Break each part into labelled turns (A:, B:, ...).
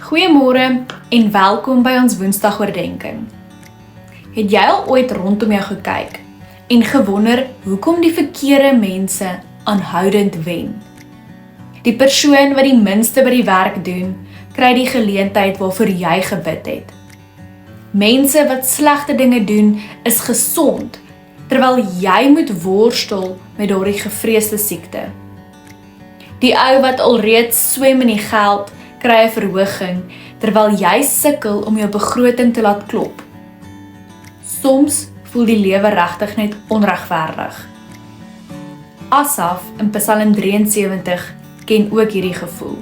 A: Goeiemôre en welkom by ons Woensdagoordenkings. Het jy al ooit rondom jou gekyk en gewonder hoekom die verkeerde mense aanhoudend wen? Die persoon wat die minste by die werk doen, kry die geleentheid waarvoor jy gebid het. Mense wat slegte dinge doen, is gesond, terwyl jy moet worstel met daardie gevreesde siekte. Die ou wat alreeds swem in die geld, kry 'n verhoging, terwyl jy sukkel om jou begroting te laat klop. Soms voel die lewe regtig net onregverdig. Asaf in Psalm 73 ken ook hierdie gevoel.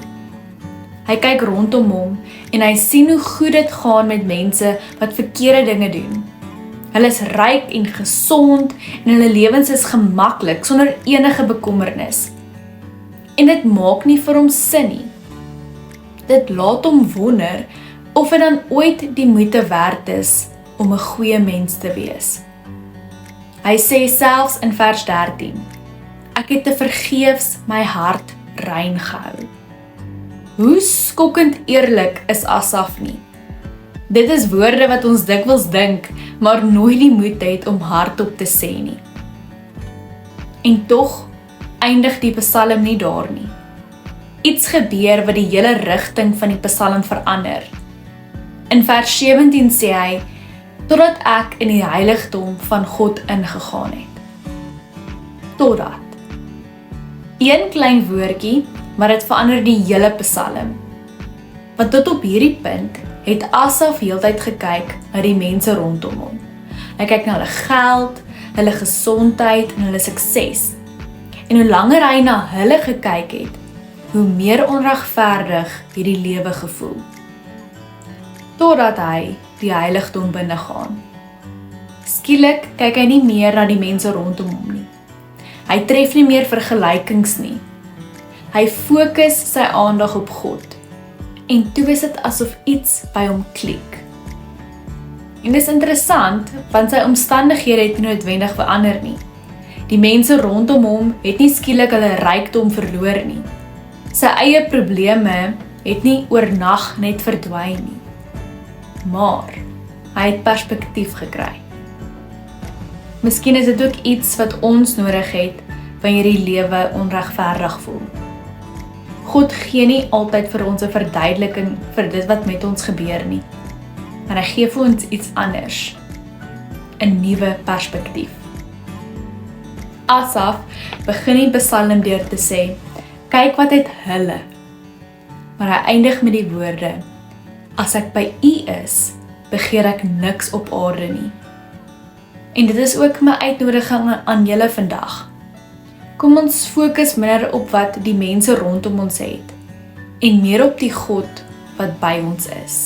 A: Hy kyk rondom hom en hy sien hoe goed dit gaan met mense wat verkeerde dinge doen. Hulle is ryk en gesond en hulle lewens is gemaklik sonder enige bekommernis. En dit maak nie vir hom sin nie. Dit laat hom wonder of dit dan ooit die moeite werd is om 'n goeie mens te wees. Hy sê selfs in vers 13, ek het te vergeefs my hart rein gehou. Hoe skokkend eerlik is Asaf nie? Dit is woorde wat ons dikwels dink, maar nooit die moed het om hardop te sê nie. En tog eindig die psalm nie daar nie. Iets gebeur wat die hele rigting van die psalm verander. In vers 17 sê hy, totdat ek in die heiligdom van God ingegaan het. Totdat. Een klein woordjie, maar dit verander die hele psalm. Want tot op hierdie punt het Asaf heeltyd gekyk na die mense rondom hom. Hy kyk na hulle geld, hulle gesondheid en hulle sukses. En hoe langer hy na hulle gekyk het, hoe meer onregverdig hierdie lewe gevoel. Totdat hy die heiligdom binne gaan. Skielik kyk hy nie meer na die mense rondom hom nie. Hy tref nie meer vergelykings nie. Hy fokus sy aandag op God. En toe is dit asof iets by hom klik. En dis interessant, want sy omstandighede het nie noodwendig verander nie. Die mense rondom hom het nie skielik hulle rykdom verloor nie. Sy eie probleme het nie oornag net verdwyn nie. Maar hy het perspektief gekry. Miskien is dit ook iets wat ons nodig het wanneer die lewe onregverdig voel. God gee nie altyd vir ons 'n verduideliking vir dit wat met ons gebeur nie. Maar hy gee vir ons iets anders. 'n nuwe perspektief. Asaf begin die psalm deur te sê, kyk wat het hulle. Maar hy eindig met die woorde, as ek by U is, begeer ek niks op aarde nie. En dit is ook my uitnodiging aan julle vandag. Kom ons fokus minder op wat die mense rondom ons het, en meer op die God wat by ons is.